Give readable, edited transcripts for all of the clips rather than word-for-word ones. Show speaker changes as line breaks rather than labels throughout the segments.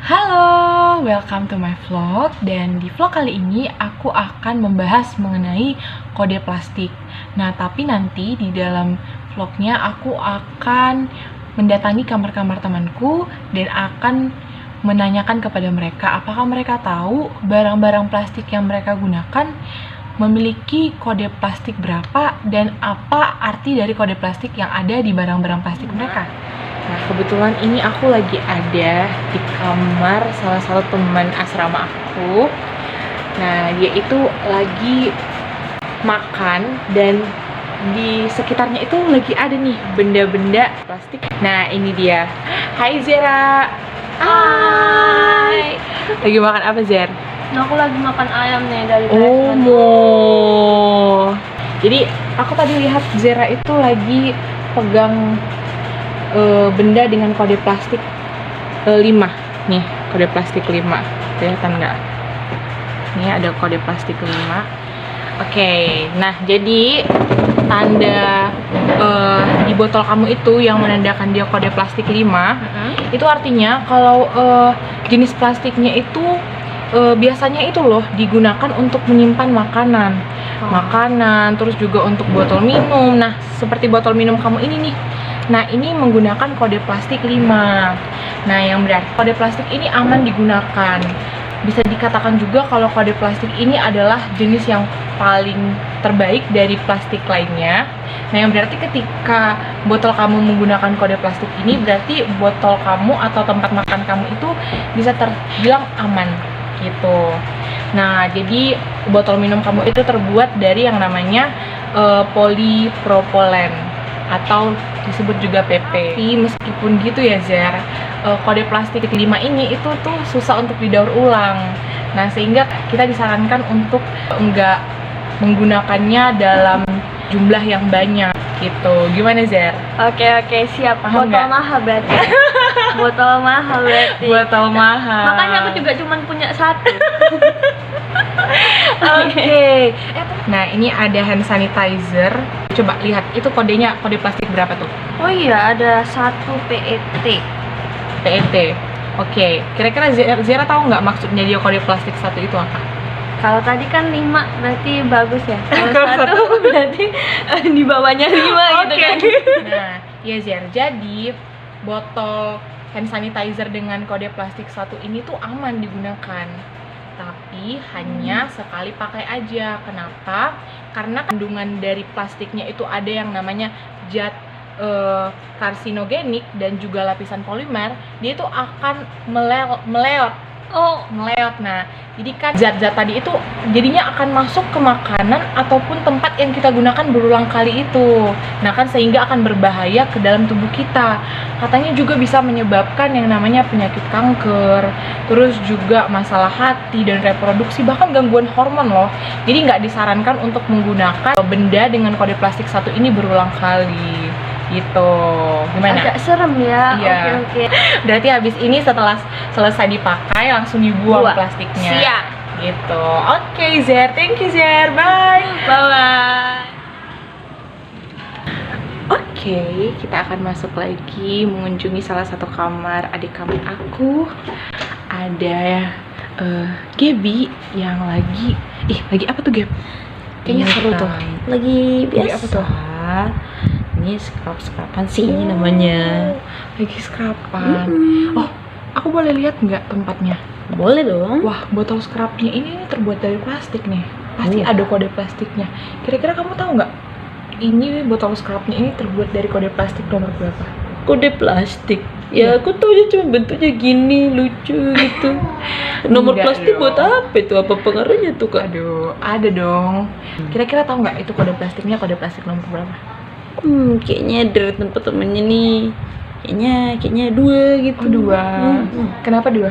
Halo, welcome to my vlog. Dan di vlog kali ini aku akan membahas mengenai kode plastik. Nah, tapi nanti di dalam vlognya aku akan mendatangi kamar-kamar temanku dan akan menanyakan kepada mereka apakah mereka tahu barang-barang plastik yang mereka gunakan memiliki kode plastik berapa dan apa arti dari kode plastik yang ada di barang-barang plastik mereka. Nah, kebetulan ini aku lagi ada di kamar salah satu teman asrama aku. Nah, dia itu lagi makan dan di sekitarnya itu lagi ada nih benda-benda plastik. Nah, ini dia. Hai Zera.
Hai.
Lagi makan apa, Zer?
Nah, aku lagi makan ayam nih dari
Oh,
restoran.
mau. Jadi, aku tadi lihat Zera itu lagi pegang benda dengan kode plastik 5 nih, kode plastik 5 kelihatan nggak? Ini ada kode plastik 5. Oke, nah jadi tanda di botol kamu itu yang menandakan dia kode plastik 5 itu artinya kalau jenis plastiknya itu biasanya itu loh digunakan untuk menyimpan makanan, terus juga untuk botol minum. Nah, seperti botol minum kamu ini nih. Nah, ini menggunakan kode plastik 5. Nah, yang berarti kode plastik ini aman digunakan. Bisa dikatakan juga kalau kode plastik ini adalah jenis yang paling terbaik dari plastik lainnya. Nah, yang berarti ketika botol kamu menggunakan kode plastik ini, berarti botol kamu atau tempat makan kamu itu bisa terbilang aman gitu. Nah, jadi botol minum kamu itu terbuat dari yang namanya polipropilen atau disebut juga PP. Tapi meskipun gitu ya Zer, kode plastik 5 ini itu tuh susah untuk didaur ulang. Nah, sehingga kita disarankan untuk enggak menggunakannya dalam jumlah yang banyak gitu. Gimana Zer?
Oke, siap.
Paham
Botol
nggak?
mahal berarti. Botol mahal berarti.
Botol mahal.
Makanya aku juga cuma punya satu.
Oke. Nah, ini ada hand sanitizer. Coba lihat, itu kodenya kode plastik berapa tuh?
Oh iya, ada 1 PET.
PET. Oke. Kira-kira Zera tahu nggak maksudnya dia kode plastik 1 itu apa?
Kalau tadi kan 5 berarti bagus ya. Kalau
Kalau
1 berarti di bawahnya 5 gitu kan.
Nah, ya Zer, jadi botol hand sanitizer dengan kode plastik 1 ini tuh aman digunakan. Tapi hanya sekali pakai aja. Kenapa? Karena kandungan dari plastiknya itu ada yang namanya zat karsinogenik dan juga lapisan polimer. Dia itu akan meleot. Nah, jadi kan zat-zat tadi itu jadinya akan masuk ke makanan ataupun tempat yang kita gunakan berulang kali itu. Nah, kan sehingga akan berbahaya ke dalam tubuh kita. Katanya juga bisa menyebabkan yang namanya penyakit kanker, terus juga masalah hati dan reproduksi, bahkan gangguan hormon loh. Jadi nggak disarankan untuk menggunakan benda dengan kode plastik 1 ini berulang kali. Gitu. Gimana?
Agak serem ya.
Iya.
Oke.
Berarti habis ini setelah selesai dipakai langsung dibuang
Buang.
plastiknya.
Siap.
Gitu. Oke, Zer. Thank you, Zer. Bye.
Bye.
Oke, kita akan masuk lagi mengunjungi salah satu kamar adik kamar aku. Ada Gaby yang lagi apa tuh, Gab? Kayaknya seru tuh.
Lagi
Lagi
biasa.
apa tuh?
Ini scrub-scruban sih namanya.
Lagi scruban. Oh, aku boleh lihat nggak tempatnya?
Boleh dong.
Wah, botol scrubnya ini terbuat dari plastik nih. Pasti ada kode plastiknya. Kira-kira kamu tahu nggak? Ini botol scrubnya ini terbuat dari kode plastik nomor berapa?
Kode plastik.
Iya.
Ya, aku tahu aja cuma bentuknya gini, lucu gitu. Nomor
Enggak
plastik
dong.
buat apa itu? Apa pengaruhnya tuh, Kak?
Aduh, ada dong. Kira-kira tahu nggak itu kode plastiknya kode plastik nomor berapa?
Kayaknya dari tempat temennya nih. Kayaknya 2 gitu.
Oh, 2. Kenapa 2?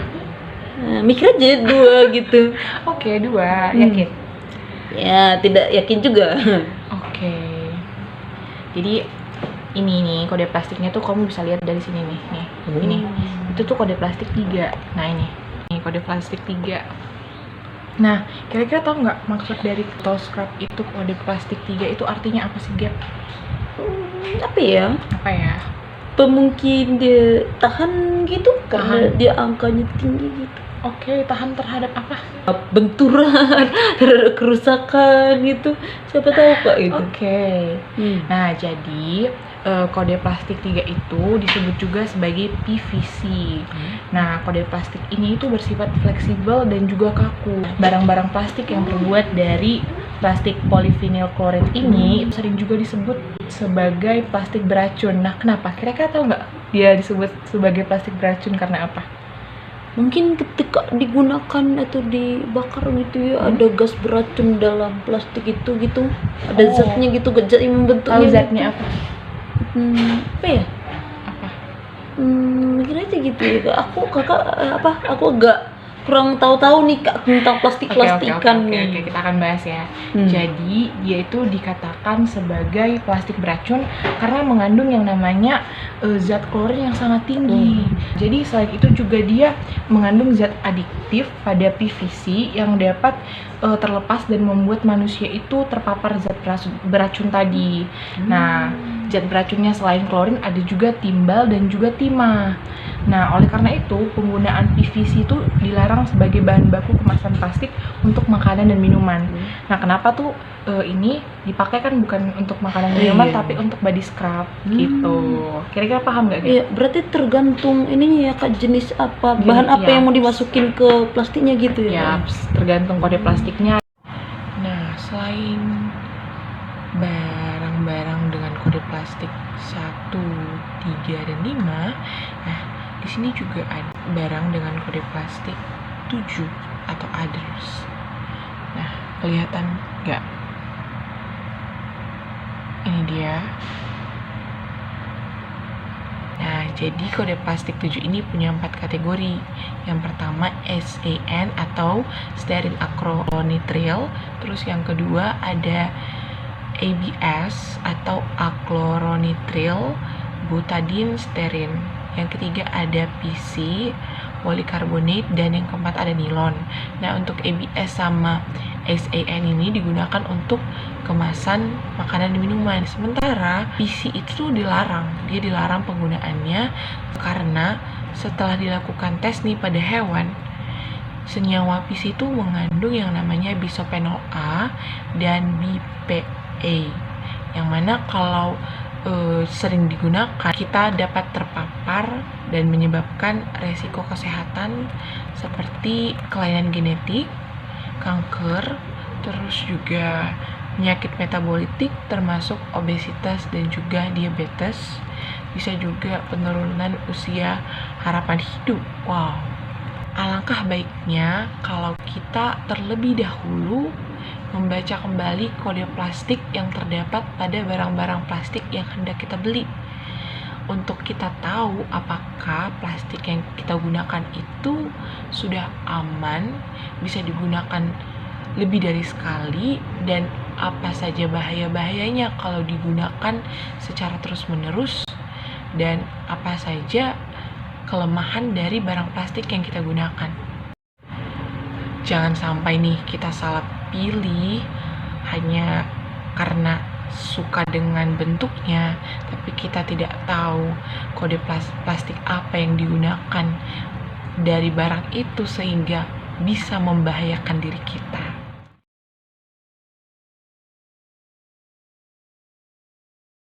Nah, mikir aja 2 gitu.
Oke, 2. Yakin?
Ya, tidak yakin juga.
Oke. Jadi ini nih kode plastiknya tuh kamu bisa lihat dari sini nih. Nih, ini. Itu tuh kode plastik 3. Nah, ini. Ini kode plastik 3. Nah, kira-kira tahu nggak maksud dari botol scrub itu kode plastik 3 itu artinya apa sih, Gap?
Apa ya?
Apa ya?
apa mungkin dia tahan gitu karena
Tahan.
dia angkanya tinggi gitu.
Oke, tahan terhadap apa?
Benturan, terhadap kerusakan gitu. Siapa tahu Kak itu.
Oke. Nah, jadi kode plastik 3 itu disebut juga sebagai PVC. Nah, kode plastik ini itu bersifat fleksibel dan juga kaku. Barang-barang plastik yang terbuat dari plastik polyvinyl klorid ini sering juga disebut sebagai plastik beracun. Nah, kenapa? Kira-kira tahu nggak dia disebut sebagai plastik beracun karena apa?
Mungkin ketika digunakan atau dibakar gitu ya, ada gas beracun dalam plastik itu gitu. Ada
Oh.
zatnya gitu, zat yang membentuknya.
Tahu zatnya apa?
Apa ya?
Apa?
Mikir aja gitu ya. Aku agak kurang tahu nih Kak tentang plastik-plastikan nih.
Oke, kita akan bahas ya.
Hmm.
Jadi, dia itu dikatakan sebagai plastik beracun karena mengandung yang namanya zat klorin yang sangat tinggi. Jadi, selain itu juga dia mengandung zat adiktif pada PVC yang dapat terlepas dan membuat manusia itu terpapar zat beracun tadi. Nah, zat beracunnya selain klorin ada juga timbal dan juga timah. Nah, oleh karena itu penggunaan PVC itu dilarang sebagai bahan baku kemasan plastik untuk makanan dan minuman. Nah, kenapa tuh ini dipakai kan bukan untuk makanan dan minuman
Iya.
tapi untuk body scrub gitu. Kira-kira paham nggak?
Iya, berarti tergantung ininya ya Kak, jenis apa, bahan apa
Iya.
yang mau dimasukin ke plastiknya gitu
Ya,
ya.
tergantung kode plastiknya. Nah, selain barang-barang dengan kode plastik 1, 3, dan 5, nah, di sini juga ada barang dengan kode plastik 7 atau others. Nah, kelihatan nggak? Ini dia. Nah, jadi kode plastik 7 ini punya 4 kategori. Yang pertama SAN atau stearin acrylonitrile. Terus yang kedua ada ABS atau acrylonitrile butadiene stearin. Yang ketiga ada PC polycarbonate, dan yang keempat ada nilon. Nah, untuk ABS sama SAN ini digunakan untuk kemasan makanan dan minuman. Sementara PC itu dilarang. Dia dilarang penggunaannya karena setelah dilakukan tes nih pada hewan, senyawa PC itu mengandung yang namanya bisphenol A dan BPA. Yang mana kalau sering digunakan, kita dapat terpapar dan menyebabkan resiko kesehatan seperti kelainan genetik, kanker, terus juga penyakit metabolitik termasuk obesitas dan juga diabetes. Bisa juga penurunan usia harapan hidup. Wow. Alangkah baiknya kalau kita terlebih dahulu membaca kembali kode plastik yang terdapat pada barang-barang plastik yang hendak kita beli, untuk kita tahu apakah plastik yang kita gunakan itu sudah aman, bisa digunakan lebih dari sekali, dan apa saja bahaya-bahayanya kalau digunakan secara terus-menerus, dan apa saja kelemahan dari barang plastik yang kita gunakan. Jangan sampai nih kita salah pilih hanya karena suka dengan bentuknya, tapi kita tidak tahu kode plastik apa yang digunakan dari barang itu sehingga bisa membahayakan diri kita.